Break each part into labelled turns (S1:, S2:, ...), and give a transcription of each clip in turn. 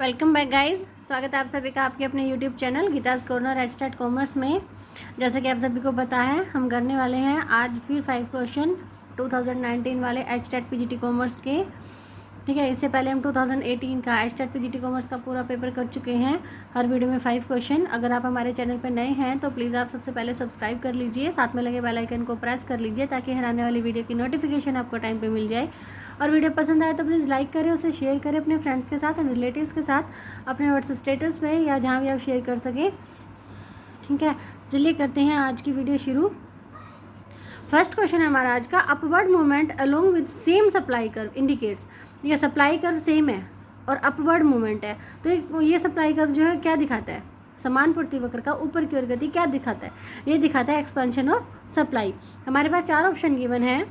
S1: Welcome back guys. स्वागत है आप सभी का आपके अपने YouTube channel Geeta's corner HTET commerce में। जैसे कि आप सभी को पता है, हम करने वाले हैं आज फिर 5 क्वेश्चन 2019 वाले एचटेट पीजीटी कॉमर्स के। ठीक है, इससे पहले हम 2018 का एचटेट पीजीटी कॉमर्स का पूरा पेपर कर चुके हैं। हर वीडियो में 5 क्वेश्चन। अगर आप हमारे चैनल पर नए हैं तो प्लीज़ आप सबसे पहले सब्सक्राइब कर लीजिए, साथ में लगे बेल आइकन को प्रेस कर लीजिए ताकि हर आने वाली वीडियो की नोटिफिकेशन आपको टाइम पे मिल जाए। और वीडियो पसंद आए तो प्लीज़ लाइक करें, उसे शेयर करें अपने फ्रेंड्स के साथ और रिलेटिव्स के साथ, अपने व्हाट्सएप स्टेटस पे या जहाँ भी आप शेयर कर सकें। ठीक है, चलिए करते हैं आज की वीडियो शुरू। फर्स्ट क्वेश्चन है हमारा आज का, upward movement along with same supply curve indicates. ये सप्लाई कर्व सेम है और अपवर्ड मूवमेंट है, तो ये सप्लाई कर्व जो है क्या दिखाता है? समान पूर्ति वक्र का ऊपर की ओर गति क्या दिखाता है? ये दिखाता है एक्सपेंशन ऑफ सप्लाई। हमारे पास 4 ऑप्शन गिवन है।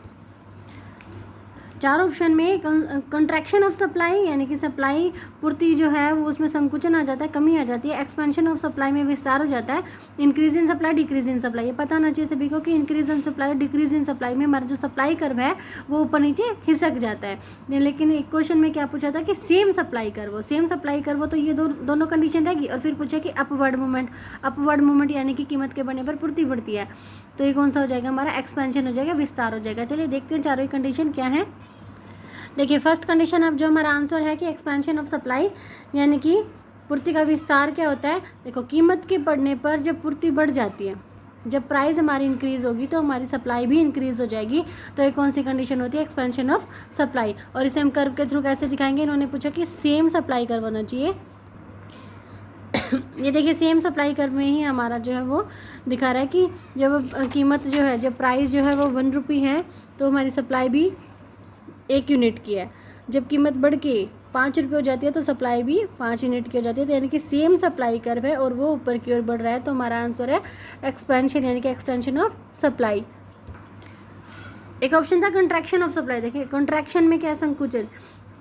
S1: 4 ऑप्शन में कंट्रैक्शन ऑफ सप्लाई यानी कि सप्लाई पूर्ति जो है वो उसमें संकुचन आ जाता है, कमी आ जाती है। एक्सपेंशन ऑफ सप्लाई में विस्तार हो जाता है। Increase in supply, decrease in supply. ये पता होना चाहिए सभी को कि increase in supply, decrease in supply में हमारा जो सप्लाई कर्व है वो ऊपर नीचे खिसक जाता है। लेकिन एक क्वेश्चन में क्या पूछा था कि same supply curve, same supply curve, तो ये दोनों कंडीशन रहेगी। और फिर पूछा कि अपवर्ड मूवमेंट, अपवर्ड मूवमेंट यानी कि कीमत के बढ़ने पर पूर्ति बढ़ती है, तो ये कौन सा हो जाएगा? हमारा एक्सपेंशन हो जाएगा, विस्तार हो जाएगा। चलिए देखते हैं चारों ही कंडीशन क्या है। देखिए फर्स्ट कंडीशन अब जो हमारा आंसर है कि एक्सपेंशन ऑफ सप्लाई यानी कि पूर्ति का विस्तार क्या होता है? देखो, कीमत के बढ़ने पर जब पूर्ति बढ़ जाती है, जब प्राइस हमारी इंक्रीज होगी तो हमारी सप्लाई भी इंक्रीज हो जाएगी। तो ये कौन सी कंडीशन होती है? Expansion of supply. और इसे हम कर्व के थ्रू कैसे दिखाएंगे? इन्होंने पूछा कि सेम सप्लाई कर्व होना चाहिए। ये देखिए सेम सप्लाई कर्व में ही हमारा जो है वो दिखा रहा है कि जब कीमत जो है, जब प्राइस जो है वो 1 रुपये है तो हमारी सप्लाई भी 1 यूनिट की है। जब कीमत बढ़ के 5 रुपये हो जाती है तो सप्लाई भी 5 यूनिट की हो जाती है। तो यानी कि सेम सप्लाई कर्व है और वो ऊपर की ओर बढ़ रहा है, तो हमारा आंसर है एक्सपेंशन यानी कि एक्सटेंशन ऑफ सप्लाई। एक ऑप्शन था कंट्रैक्शन ऑफ सप्लाई। देखिए कंट्रैक्शन में क्या? संकुचन।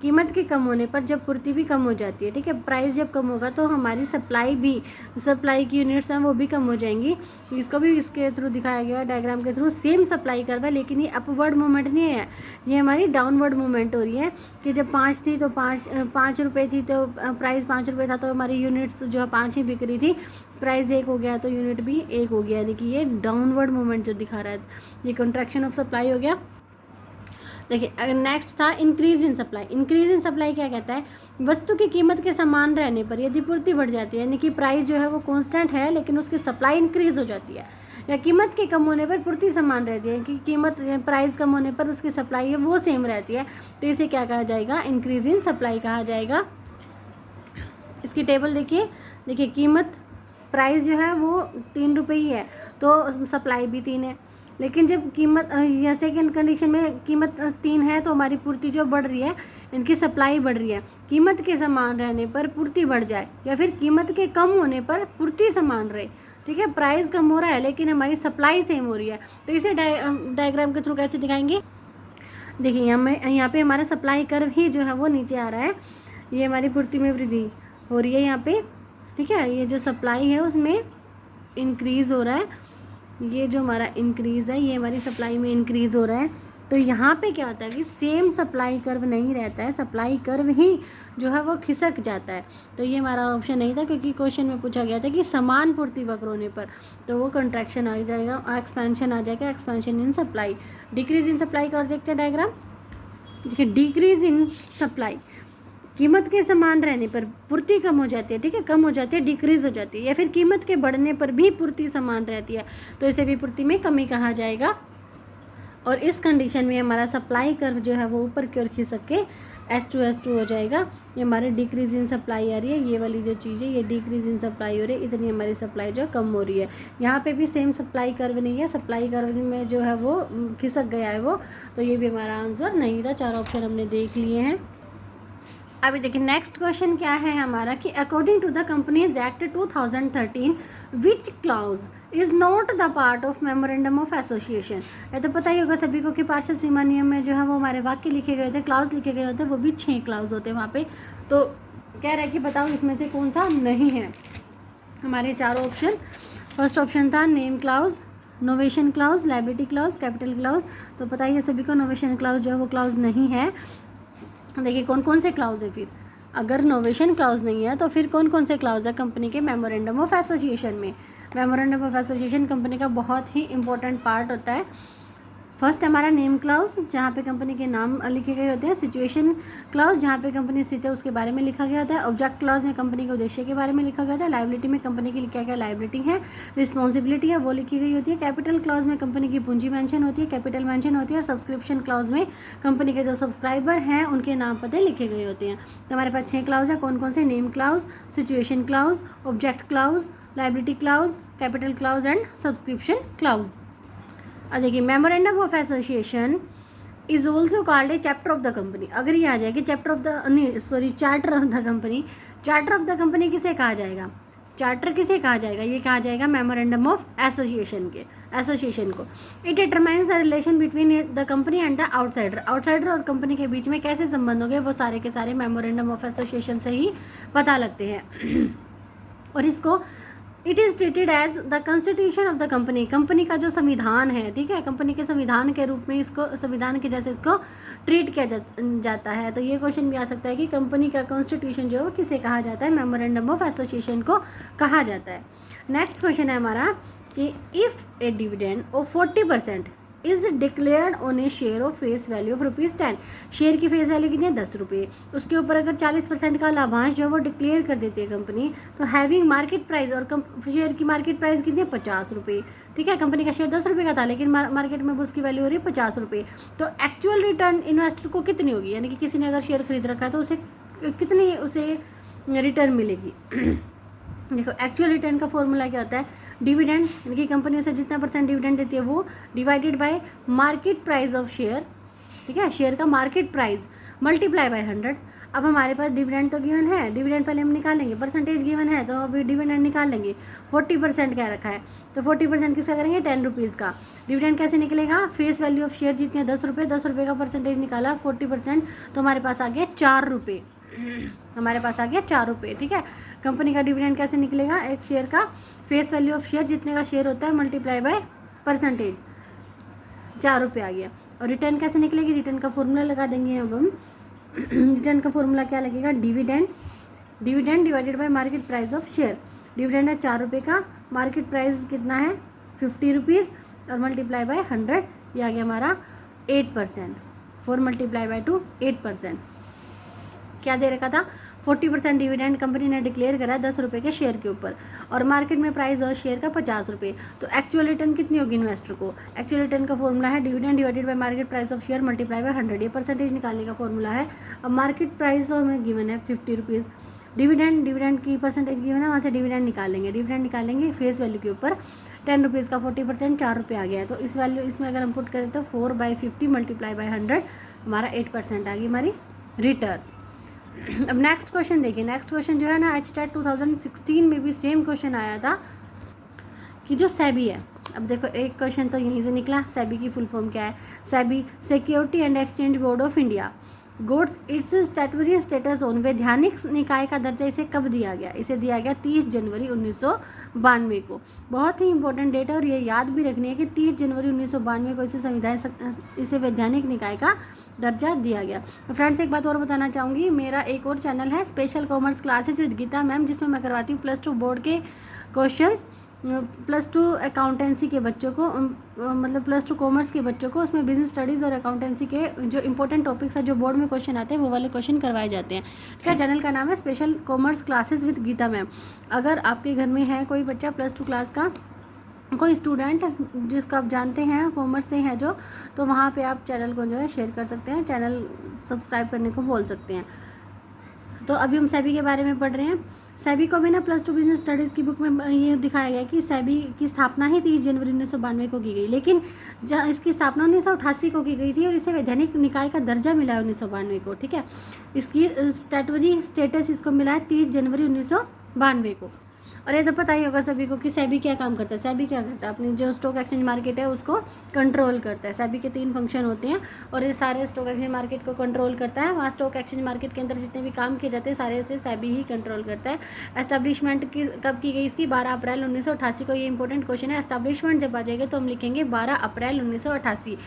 S1: कीमत के कम होने पर जब पूर्ति भी कम हो जाती है, ठीक है, प्राइस जब कम होगा तो हमारी सप्लाई भी, सप्लाई की यूनिट्स हैं वो भी कम हो जाएंगी। इसको भी इसके थ्रू दिखाया गया डायग्राम के थ्रू। सेम सप्लाई कर्व है लेकिन ये अपवर्ड मूवमेंट नहीं है, ये हमारी डाउनवर्ड मूवमेंट हो रही है कि जब 5 थी तो 5 रुपये थी तो प्राइस 5 रुपये था तो हमारी यूनिट्स जो है 5 ही बिक रही थी। प्राइस 1 हो गया तो यूनिट भी 1 हो गया, यानी कि ये डाउनवर्ड मूवमेंट जो दिखा रहा है, ये कंट्रैक्शन ऑफ सप्लाई हो गया। देखिए नेक्स्ट था increase in supply. Increase in supply क्या कहता है? वस्तु की कीमत के समान रहने पर यदि पूर्ति बढ़ जाती है, यानी कि प्राइस जो है वो कांस्टेंट है लेकिन उसकी सप्लाई इंक्रीज हो जाती है, या कीमत के कम होने पर पूर्ति समान रहती है कि कीमत प्राइस कम होने पर उसकी सप्लाई है वो सेम रहती है, तो इसे क्या कहा जाएगा? इंक्रीज इन सप्लाई कहा जाएगा। इसकी टेबल देखिए। देखिए कीमत, प्राइस जो है वो 3 रुपये ही है तो सप्लाई भी 3 है। लेकिन जब कीमत या सेकेंड कंडीशन में कीमत 3 है तो हमारी पूर्ति जो बढ़ रही है, इनकी सप्लाई बढ़ रही है। कीमत के समान रहने पर पूर्ति बढ़ जाए या फिर कीमत के कम होने पर पूर्ति समान रहे, ठीक है, प्राइस कम हो रहा है लेकिन हमारी सप्लाई सेम हो रही है, तो इसे डायग्राम के थ्रू कैसे दिखाएंगे? देखिए यहाँ पे हमारा सप्लाई कर्व ही जो है वो नीचे आ रहा है, ये हमारी पूर्ति में वृद्धि हो रही है यहाँ पे, ठीक है। ये जो सप्लाई है उसमें इंक्रीज हो रहा है, ये जो हमारा इंक्रीज़ है ये हमारी सप्लाई में इंक्रीज़ हो रहा है। तो यहाँ पे क्या होता है कि सेम सप्लाई कर्व नहीं रहता है, सप्लाई कर्व ही जो है वो खिसक जाता है। तो ये हमारा ऑप्शन नहीं था क्योंकि क्वेश्चन में पूछा गया था कि समान पूर्ति वक्र होने पर, तो वो कंट्रैक्शन आ जाएगा, एक्सपेंशन आ जाएगा, expansion in supply. Decrease in supply का और देखते हैं डायग्राम। देखिए डिक्रीज इन सप्लाई, कीमत के समान रहने पर पूर्ति कम हो जाती है, ठीक है, कम हो जाती है, डिक्रीज हो जाती है, या फिर कीमत के बढ़ने पर भी पूर्ति समान रहती है, तो इसे भी पूर्ति में कमी कहा जाएगा। और इस कंडीशन में हमारा सप्लाई कर्व जो है वो ऊपर की ओर खिसक के S2 हो जाएगा। ये हमारे डिक्रीज इन सप्लाई आ रही है, ये वाली जो चीज़ है ये डिक्रीज इन सप्लाई हो रही है, इतनी हमारी सप्लाई जो कम हो रही है। यहाँ पे भी सेम सप्लाई कर्व नहीं है, सप्लाई कर्व में जो है वो खिसक गया है वो, तो ये भी हमारा आंसर नहीं था। 4 ऑप्शन हमने देख लिए हैं। अभी देखिए नेक्स्ट क्वेश्चन क्या है हमारा कि according to the companies act 2013 which clause is not the part of memorandum of association. ये तो पता ही होगा सभी को कि पार्षद सीमा नियम में जो है वो हमारे वाक्य लिखे गए थे, क्लाउज लिखे गए होते, वो भी 6 क्लाउज होते हैं वहाँ पे। तो कह रहा है कि बताओ इसमें से कौन सा नहीं है। हमारे 4 ऑप्शन, फर्स्ट ऑप्शन था name clause, novation clause, liability clause, capital clause. तो पता ही है सभी को नोवेशन क्लाउज जो है वो क्लाउज नहीं है। देखिए कौन कौन से क्लाउज है फिर? अगर नोवेशन क्लाउज नहीं है तो फिर कौन कौन से क्लाउज है कंपनी के मेमोरेंडम ऑफ एसोसिएशन में? मेमोरेंडम ऑफ एसोसिएशन कंपनी का बहुत ही इंपॉर्टेंट पार्ट होता है। फर्स्ट हमारा नेम क्लाउज, जहाँ पे कंपनी के नाम लिखे गए होते हैं। सिचुएशन क्लाउज, जहाँ पे कंपनी स्थित है उसके बारे में लिखा गया होता है। ऑब्जेक्ट क्लाउज में कंपनी के उद्देश्य के बारे में लिखा गया होता है। लाइबिलिटी में कंपनी की क्या क्या लाइबिलिटी है, रिस्पॉन्सिबिलिटी है, वो लिखी गई होती है। कैपिटल क्लाउज में कंपनी की पूंजी मेंशन होती है, कैपिटल मेंशन होती है। और सब्सक्रिप्शन क्लाउज में कंपनी के जो सब्सक्राइबर हैं उनके नाम पते लिखे गए होते हैं। तो हमारे पास 6 क्लाउज है। कौन कौन से? Name clause, situation clause, object clause, liability clause, capital clause and subscription clause. अब देखिए, memorandum of association is also called a chapter of the company. अगर ये आ जाए कि chapter of the charter of the company, charter of the company किसे कहा जाएगा? चार्टर किसे कहा जाएगा? ये कहा जाएगा मेमोरेंडम ऑफ एसोसिएशन को। It determines the relation between the company and the outsider और कंपनी के बीच में कैसे संबंध होंगे, वो सारे के सारे मेमोरेंडम ऑफ एसोसिएशन से ही पता लगते हैं। और इसको it is treated as the constitution of the company का जो संविधान है, ठीक है, कंपनी के संविधान के रूप में इसको, संविधान के जैसे इसको ट्रीट किया जाता है। तो ये क्वेश्चन भी आ सकता है कि कंपनी का कॉन्स्टिट्यूशन जो है वो किसे कहा जाता है? मेमोरेंडम ऑफ एसोसिएशन को कहा जाता है। नेक्स्ट क्वेश्चन है हमारा कि if A dividend of 40% is declared on A share of face value of ₹10, share की फेस वैल्यू कितनी है? 10 रुपये। उसके ऊपर अगर 40% का लाभांश जो है वो डिक्लेयर कर देती है कंपनी, तो हैविंग मार्केट प्राइस, और शेयर की मार्केट प्राइस कितनी है? 50 रुपये। ठीक है, कंपनी का शेयर 10 रुपये का था, लेकिन मार्केट में उसकी वैल्यू हो रही है 50 रुपये। तो एक्चुअल रिटर्न इन्वेस्टर को कितनी होगी? यानी कि किसी ने अगर शेयर खरीद रखा है तो उसे कितनी रिटर्न मिलेगी? देखो, एक्चुअल रिटर्न का फॉर्मूला क्या होता है? डिविडेंड, यानी कि कंपनी उसे जितना % डिविडेंड देती है वो divided by market price of share, ठीक है, शेयर का मार्केट प्राइस मल्टीप्लाई बाय 100। अब हमारे पास डिविडेंड तो गिवन है, डिविडेंड पहले हम निकालेंगे, परसेंटेज गिवन है तो अभी डिविडेंड निकाल लेंगे। 40% क्या रखा है, तो 40% किसका करेंगे? 10 रुपीज़ का। डिविडेंड कैसे निकलेगा? फेस वैल्यू ऑफ शेयर जितनी है 10 रुपये, 10 रुपये का परसेंटेज निकाला 40%, तो हमारे पास आ गया 4 रुपये। हमारे पास आ गया 4 रुपये। ठीक है, कंपनी का डिविडेंड कैसे निकलेगा? एक शेयर का फेस वैल्यू ऑफ शेयर जितने का शेयर होता है मल्टीप्लाई बाय परसेंटेज, 4 रुपये आ गया। और रिटर्न कैसे निकलेगी? रिटर्न का फॉर्मूला लगा देंगे अब हम। रिटर्न का फॉर्मूला क्या लगेगा? Dividend divided by market price of share. Dividend है 4 रुपये का, मार्केट प्राइस कितना है? 50 रुपीज़, और मल्टीप्लाई बाय 100, ये आ गया हमारा 8%। 4 मल्टीप्लाई बाय 2, 8%। क्या दे रखा था? 40% डिविडेंड कंपनी ने डिक्लेयर करा 10 रुपये के शेयर के ऊपर, और मार्केट में प्राइस है शेयर का 50 रुपये। तो एक्चुअल रिटर्न कितनी होगी इन्वेस्टर को? एक्चुअल रिटर्न का फॉर्मूला है dividend divided by market price of share multiply by 100, ये परसेंटेज निकालने का फॉर्मूला है। अब मार्केट प्राइस हमें गिवन है 50 रुपीज़, डिविडेंड की परसेंटेज गिवन है, वहाँ से डिविडेंड निकालेंगे फेस वैल्यू के ऊपर। 10 रुपीज़ का 40% 4 रुपये आ गया है। तो इस वैल्यू, इसमें अगर हम पुट करें तो 4/50 मल्टीप्लाई बाय 100, हमारा 8% आ गई हमारी रिटर्न। अब नेक्स्ट क्वेश्चन देखिए। नेक्स्ट क्वेश्चन जो है ना, एचटेट 2016 में भी सेम क्वेश्चन आया था कि जो सेबी है, अब देखो एक क्वेश्चन तो यहीं से निकला। सेबी की फुल फॉर्म क्या है? SEBI security and exchange board of India goats it's statutory status on, वैधानिक निकाय का दर्जा इसे कब दिया गया? इसे दिया गया 30 जनवरी 1992 को। बहुत ही इंपॉर्टेंट डेट है और ये याद भी रखनी है कि 30 जनवरी 1992 को इसे वैधानिक निकाय का दर्जा दिया गया। तो फ्रेंड्स, एक बात और बताना चाहूँगी, मेरा एक और चैनल है special commerce classes with Geeta ma'am, जिसमें मैं करवाती हूँ +2 बोर्ड के क्वेश्चंस, +2 अकाउंटेंसी के बच्चों को, मतलब +2 कॉमर्स के बच्चों को, उसमें बिजनेस स्टडीज़ और अकाउंटेंसी के जो इंपॉर्टेंट टॉपिक्स है, जो बोर्ड में क्वेश्चन आते हैं, वो वाले क्वेश्चन करवाए जाते हैं। क्या चैनल का नाम है special commerce classes with Geeta ma'am. अगर आपके घर में है कोई बच्चा +2 क्लास का, कोई स्टूडेंट जिसको आप जानते हैं कॉमर्स से है जो, तो वहाँ पे आप चैनल को जो है शेयर कर सकते हैं, चैनल सब्सक्राइब करने को बोल सकते हैं। तो अभी हम सेबी के बारे में पढ़ रहे हैं। सेबी को भी ना +2 बिजनेस स्टडीज़ की बुक में ये दिखाया गया कि सेबी की स्थापना ही 30 जनवरी 1992 को की गई, लेकिन इसकी स्थापना 1988 को की गई थी और इसे वैधानिक निकाय का दर्जा मिला है 1992 को। ठीक है, इसकी स्टैट्यूटरी स्टेटस इसको मिला है 30 जनवरी 1992 को। और ये तो पता ही होगा सभी को कि सेबी क्या काम करता है। सेबी क्या करता है? अपनी जो स्टॉक एक्सचेंज मार्केट है उसको कंट्रोल करता है। सेबी के 3 फंक्शन होते हैं और ये सारे स्टॉक एक्सचेंज मार्केट को कंट्रोल करता है। वहाँ स्टॉक एक्सचेंज मार्केट के अंदर जितने भी काम किए जाते हैं सारे से सेबी ही कंट्रोल करता है। एस्टैब्लिशमेंट कब की गई इसकी? 12 अप्रैल 1988 को। ये इंपॉर्टेंट क्वेश्चन है। एस्टैब्लिशमेंट जब आ जाएगा तो हम लिखेंगे 12 अप्रैल 1988।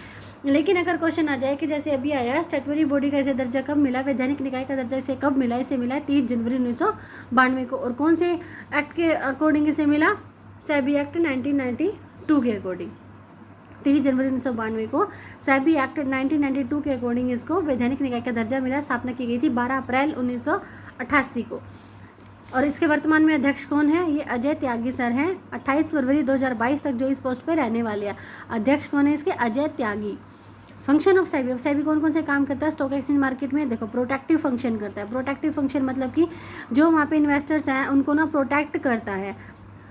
S1: लेकिन अगर क्वेश्चन आ जाए कि जैसे अभी आया स्टैट्यूटरी बॉडी का इसे दर्जा कब मिला, वैधानिक निकाय का दर्जा इसे कब मिला, इसे मिला 30 जनवरी 1992 को। और कौन से एक्ट के अकॉर्डिंग इसे मिला, सेबी एक्ट 1992 के अकॉर्डिंग। 30 जनवरी 1992 को सेबी एक्ट 1992 के अकॉर्डिंग इसको वैधानिक निकाय का दर्जा मिला। स्थापना की गई थी 12 अप्रैल 1988 को। और इसके वर्तमान में अध्यक्ष कौन है, ये अजय त्यागी सर हैं। 28 फरवरी 2022 तक जो इस पोस्ट पे रहने वाले हैं। अध्यक्ष कौन है इसके, अजय त्यागी। फंक्शन ऑफ सेबी, अब सेबी कौन कौन से काम करता है स्टॉक एक्सचेंज मार्केट में, देखो प्रोटेक्टिव फंक्शन करता है। प्रोटेक्टिव फंक्शन मतलब कि जो वहाँ पे इन्वेस्टर्स हैं उनको ना प्रोटेक्ट करता है,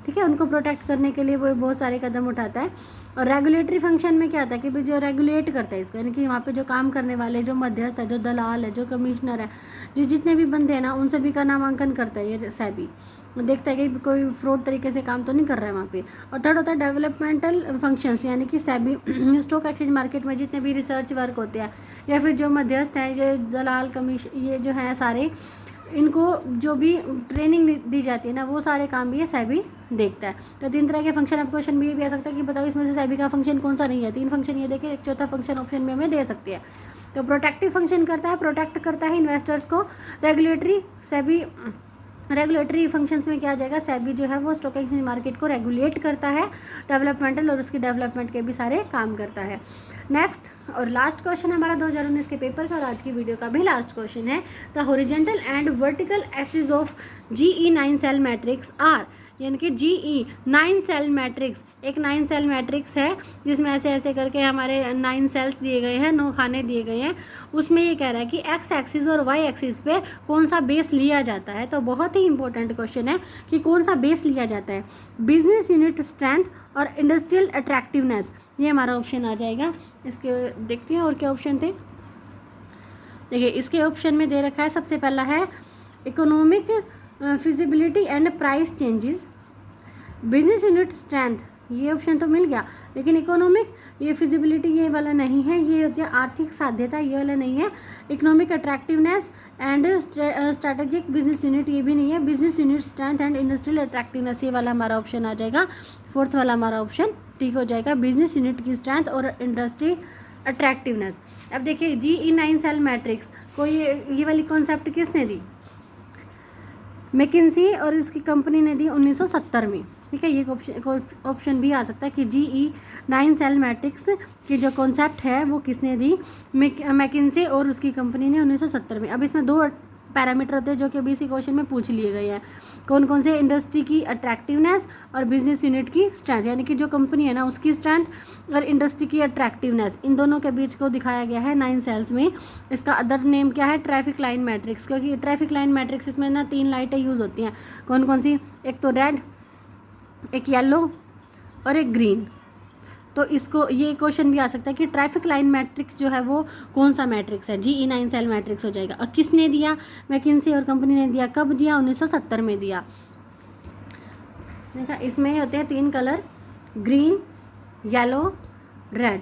S1: ठीक है, उनको प्रोटेक्ट करने के लिए वो बहुत सारे कदम उठाता है। और रेगुलेटरी फंक्शन में क्या आता है कि भाई जो रेगुलेट करता है इसको, यानी कि वहाँ पे जो काम करने वाले, जो मध्यस्थ है, जो दलाल है, जो कमिश्नर है, जो जितने भी बंदे हैं ना, उन सभी का नामांकन करता है ये सेबी। देखता है कि कोई फ्रॉड तरीके से काम तो नहीं कर रहा है वहाँ पे। और थर्ड होता है डेवलपमेंटल फंक्शंस, यानी कि सेबी स्टॉक एक्सचेंज मार्केट में जितने भी रिसर्च वर्क होते हैं या फिर जो मध्यस्थ हैं, जो दलाल ये जो हैं सारे, इनको जो भी ट्रेनिंग दी जाती है ना, वो सारे काम भी ये सेबी देखता है। तो 3 तरह के फंक्शन, अब क्वेश्चन भी आ सकता है कि बताओ इसमें से सेबी का फंक्शन कौन सा नहीं है। 3 फंक्शन ये देखें, एक चौथा फंक्शन ऑप्शन में हमें दे सकती है। तो प्रोटेक्टिव फंक्शन करता है, प्रोटेक्ट करता है इन्वेस्टर्स को। रेगुलेटरी, सेबी रेगुलेटरी फंक्शंस में क्या आ जाएगा, सेबी जो है वो स्टॉक एक्सचेंज मार्केट को रेगुलेट करता है। डेवलपमेंटल और उसकी डेवलपमेंट के भी सारे काम करता है। नेक्स्ट और लास्ट क्वेश्चन हमारा 2019 के पेपर का और आज की वीडियो का भी लास्ट क्वेश्चन है। The horizontal and vertical axis of GE 9 cell matrix are, यानी कि GE 9 सेल मैट्रिक्स, एक 9 सेल मैट्रिक्स है जिसमें ऐसे ऐसे करके हमारे 9 सेल्स दिए गए हैं, 9 खाने दिए गए हैं। उसमें ये कह रहा है कि एक्स एक्सिस और वाई एक्सिस पे कौन सा बेस लिया जाता है। तो बहुत ही इंपॉर्टेंट क्वेश्चन है कि कौन सा बेस लिया जाता है। बिजनेस यूनिट स्ट्रेंथ और इंडस्ट्रियल अट्रैक्टिवनेस, ये हमारा ऑप्शन आ जाएगा। इसके देखते हैं और क्या ऑप्शन थे। देखिए इसके ऑप्शन में दे रखा है, सबसे पहला है economic feasibility and price changes. Business unit strength, ये ऑप्शन तो मिल गया, लेकिन इकोनॉमिक, ये फिजिबिलिटी ये वाला नहीं है, ये होती है आर्थिक साध्यता, ये वाला नहीं है। Economic attractiveness and strategic business unit, ये भी नहीं है। Business unit strength and industrial attractiveness, ये वाला हमारा ऑप्शन आ जाएगा। 4th वाला हमारा ऑप्शन ठीक हो जाएगा, बिजनेस यूनिट की स्ट्रेंथ और इंडस्ट्री अट्रैक्टिवनेस। अब देखिए GE 9 सेल मैट्रिक्स को ये वाली कॉन्सेप्ट किसने दी, मैकिन्सी और इसकी कंपनी ने दी 1970 में, ठीक है। ये ऑप्शन भी आ सकता है कि GE 9 सेल मैट्रिक्स की जो कॉन्सेप्ट है वो किसने दी, मैकिन्सी और उसकी कंपनी ने 1970 में। अब इसमें 2 पैरामीटर होते हैं जो कि अभी इसी क्वेश्चन में पूछ लिए गए हैं, कौन कौन से, इंडस्ट्री की अट्रैक्टिवनेस और बिजनेस यूनिट की स्ट्रेंथ, यानी कि जो कंपनी है ना उसकी स्ट्रेंथ और इंडस्ट्री की अट्रैक्टिवनेस, इन दोनों के बीच को दिखाया गया है 9 सेल्स में। इसका अदर नेम क्या है, ट्रैफिक लाइन मैट्रिक्स, क्योंकि ट्रैफिक लाइन मैट्रिक्स इसमें ना 3 लाइटें यूज़ होती हैं। कौन कौन सी, एक तो रेड, एक येलो और एक ग्रीन। तो इसको ये क्वेश्चन भी आ सकता है कि ट्रैफिक लाइन मैट्रिक्स जो है वो कौन सा मैट्रिक्स है, GE 9 सेल मैट्रिक्स हो जाएगा। और किसने दिया, मैकिन्सी और कंपनी ने दिया, कब दिया, 1970 में दिया। देखा इसमें होते हैं 3 कलर, ग्रीन, येलो, रेड।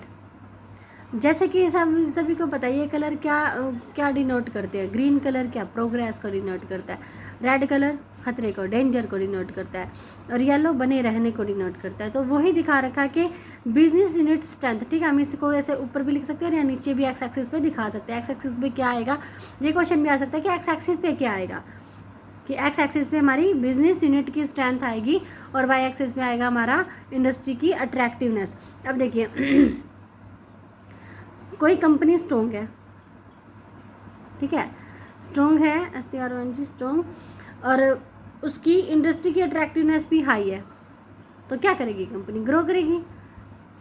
S1: जैसे कि सभी को पता है ये कलर क्या डिनोट करते हैं। ग्रीन कलर क्या, प्रोग्रेस को डिनोट करता है। रेड कलर खतरे को, डेंजर को डिनोट करता है। और येलो बने रहने को डिनोट करता है। तो वही दिखा रखा है कि बिजनेस यूनिट स्ट्रेंथ, ठीक है, हम इसको ऐसे ऊपर भी लिख सकते हैं या नीचे भी एक्स एक्सिस पे दिखा सकते हैं। एक्स एक्सिस पे क्या आएगा, ये क्वेश्चन भी आ सकता है कि एक्स एक्सिस पे क्या आएगा, कि एक्स एक्सिस पे हमारी बिजनेस यूनिट की स्ट्रेंथ आएगी और वाई एक्सिस पे आएगा हमारा इंडस्ट्री की अट्रैक्टिवनेस। अब देखिए कोई कंपनी स्ट्रॉन्ग है, ठीक है, स्ट्रॉन्ग है, STRONG स्ट्रॉन्ग, और उसकी इंडस्ट्री की अट्रैक्टिवनेस भी हाई है, तो क्या करेगी कंपनी, ग्रो करेगी,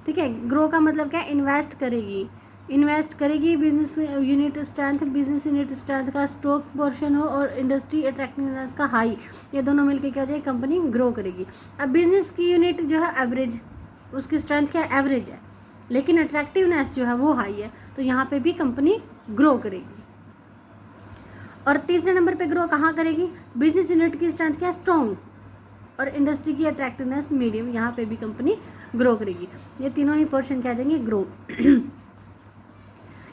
S1: ठीक है। ग्रो का मतलब क्या, इन्वेस्ट करेगी, इन्वेस्ट करेगी। बिजनेस यूनिट स्ट्रेंथ का स्टॉक पोर्शन हो और इंडस्ट्री अट्रैक्टिवनेस का हाई, ये दोनों मिलकर क्या हो जाएगी, कंपनी ग्रो करेगी। अब बिजनेस की यूनिट जो है एवरेज, उसकी स्ट्रेंथ क्या एवरेज है, लेकिन अट्रैक्टिवनेस जो है वो हाई है, तो यहाँ पे भी कंपनी ग्रो करेगी। और तीसरे नंबर पे ग्रो कहाँ करेगी, बिजनेस यूनिट की स्ट्रेंथ क्या स्ट्रॉन्ग और इंडस्ट्री की अट्रैक्टिवनेस मीडियम, यहाँ पे भी कंपनी ग्रो करेगी। ये तीनों ही पोर्शन क्या आ जाएंगे, ग्रो।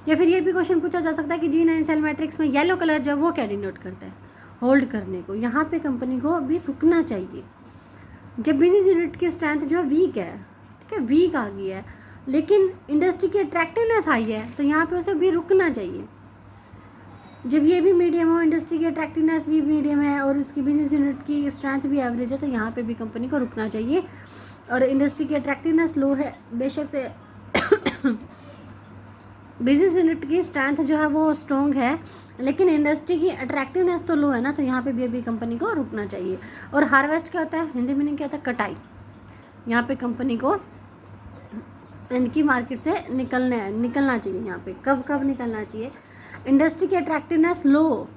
S1: या फिर ये भी क्वेश्चन पूछा जा सकता है कि GE 9 सेल मैट्रिक्स में येलो कलर जो वो क्या डिनोट करता है, होल्ड करने को। यहाँ पे कंपनी को अभी रुकना चाहिए। जब बिजनेस यूनिट की स्ट्रेंथ जो वीक है, ठीक है, वीक आ गई है, लेकिन इंडस्ट्री की अट्रैक्टिवनेस हाई है, तो यहाँ पे उसे भी रुकना चाहिए। जब ये भी मीडियम हो, इंडस्ट्री की अट्रैक्टिवनेस भी मीडियम है और उसकी बिजनेस यूनिट की स्ट्रेंथ भी एवरेज है, तो यहाँ पे भी कंपनी को रुकना चाहिए। और इंडस्ट्री की अट्रैक्टिवनेस लो है, बेशक से बिजनेस यूनिट की स्ट्रेंथ जो है वो स्ट्रॉन्ग है, लेकिन इंडस्ट्री की अट्रैक्टिवनेस तो लो है ना, तो यहाँ पे भी अभी कंपनी को रुकना चाहिए। और हार्वेस्ट क्या होता है, हिंदी मीनिंग क्या होता है, कटाई। यहाँ पे कंपनी को इनकी मार्केट से निकलना चाहिए। यहाँ पे कब निकलना चाहिए, इंडस्ट्री की अट्रैक्टिवनेस लो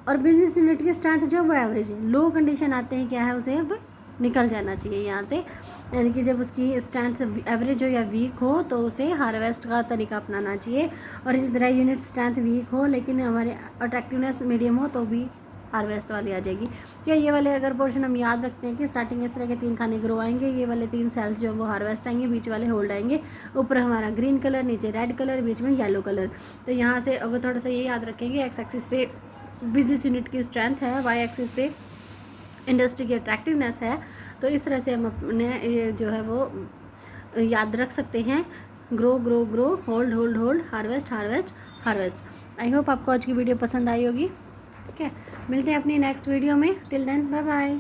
S1: और बिजनेस यूनिट की स्ट्रेंथ जो वो एवरेज है, लो कंडीशन आते हैं क्या है, उसे अब निकल जाना चाहिए यहाँ से। यानी कि जब उसकी स्ट्रेंथ एवरेज हो या वीक हो तो उसे हार्वेस्ट का तरीका अपनाना चाहिए। और इसी तरह यूनिट स्ट्रेंथ वीक हो लेकिन हमारे अट्रैक्टिवनेस मीडियम हो तो भी हार्वेस्ट वाली आ जाएगी। क्या ये वाले अगर पोर्शन हम याद रखते हैं कि स्टार्टिंग इस तरह के 3 खाने ग्रो आएंगे, ये वाले 3 सेल्स जो वो हार्वेस्ट आएंगे, बीच वाले होल्ड आएंगे, ऊपर हमारा ग्रीन कलर, नीचे रेड कलर, बीच में येलो कलर। तो यहाँ से अब थोड़ा सा ये याद रखेंगे, एक्स एक्सिस पे बिजनेस यूनिट की स्ट्रेंथ है, वाई एक्सिस पे इंडस्ट्री की अट्रैक्टिवनेस है। तो इस तरह से हम अपने जो है वो याद रख सकते हैं, grow grow grow, hold hold hold, harvest harvest harvest. I hope आपको आज की वीडियो पसंद आई होगी। ठीक है, मिलते हैं अपनी नेक्स्ट वीडियो में। Till then bye bye.